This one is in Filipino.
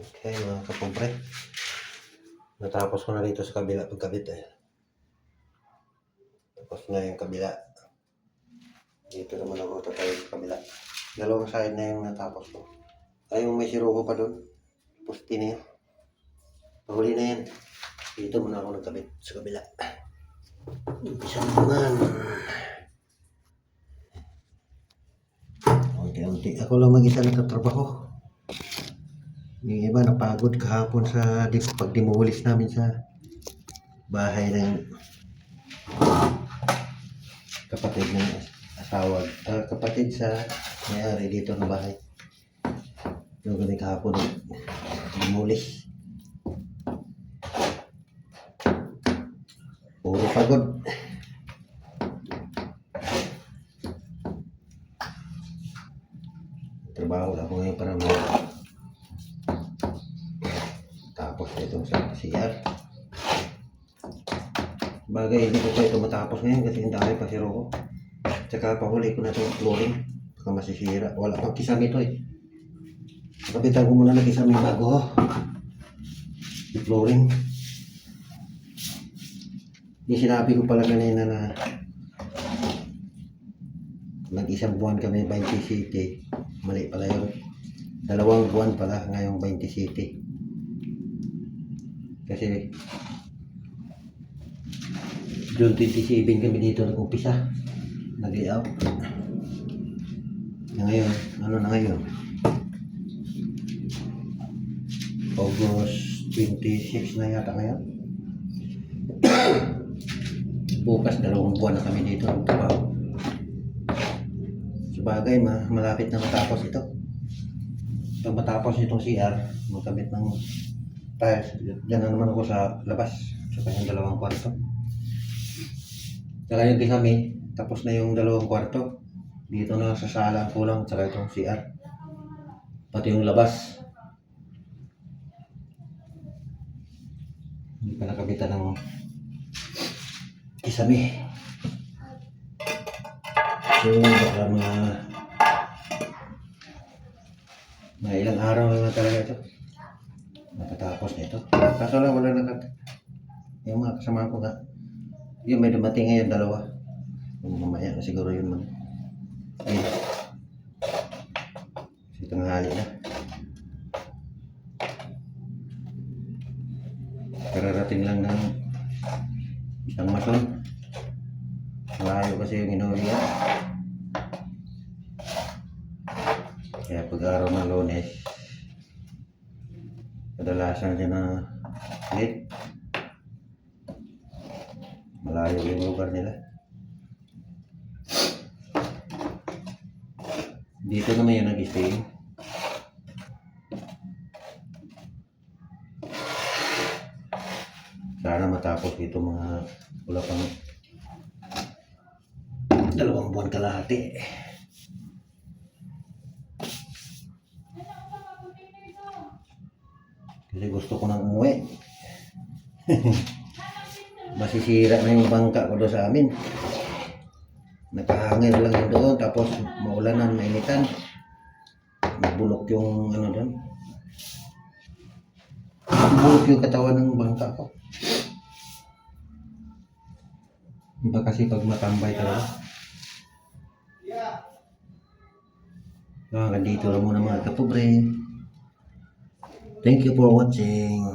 Okay, mga kapobre. Natapos ko na dito sa kabila pagkabit eh. Tapos na yung kabila. Dito naman ako tatawid sa kabila. Dalawang side na yung natapos ko. Ay, yung may siruko pa doon. Pusti na yan. Pahuli na yan. Dito muna ako nagkabit sa kabila. Umpisa naman. Unti-unti. Ako lang mag-isa nagtatrabaho. Yung iba napagod kahapon sa pagdimulis namin sa bahay ng kapatid ng asawa. Kapatid sa may-ari dito ng bahay. Yung kami kahapon dimulis. Puro pagod. Trabaho ako ngayon para tapos itong sa CR. Bagay, hindi ko pa ito matapos ngayon kasi ang dami pa siro ko. Tsaka pahuli ko na itong flooring. Baka masisira. Wala pang kisame ito eh. Kapitan ko muna ng kisame bago yung flooring. Yung sinabi ko pala kanina na mag-isang buwan kami 20 city. Mali pala yun. 2 buwan pala ngayong 20 city. Kasi June 27 kami dito nag-umpisa. Nag-layout. Ngayon, ano na ngayon? August 26 na yata ngayon. Bukas 2 buwan na kami dito nagtrabaho. Sabagay, malapit na matapos ito. Pag matapos itong CR, magkabit ng tiles. Diyan na naman ako sa labas. Sa kanyang 2 kwarto. Saka yung kisame, tapos na yung 2 kwarto. Dito na sa sala kulang, saka itong CR. Pati yung labas. Hindi pa nakabitan ng kisame. So, baka mga ilang araw na talaga ito. Matatapos na ito. Kaso lang wala yung mga kasama ko nga. Yung may dumating ngayon 2. Mamaya na siguro yun man. Ayun. Kasi tanghali na. Kararating lang ng isang mason. Malayo kasi yung inuwi yan. Kaya pag-araw ng Lunes, kadalasan siya na late. Malayo yung lugar nila. Dito naman yung nag-stay. Sana matapos ito mga wala pang 2 buwan kalahati. Kasi gusto ko nang umuwi. Masisira na yung bangka ko doon sa amin. Nakahangin lang yun doon. Tapos maulanan, mainitan. Nabulok yung ano doon. Nabulok yung katawan ng bangka ko. Iba kasi pag matambay talaga. Hanggang dito lang muna mga kapobre. Thank you for watching.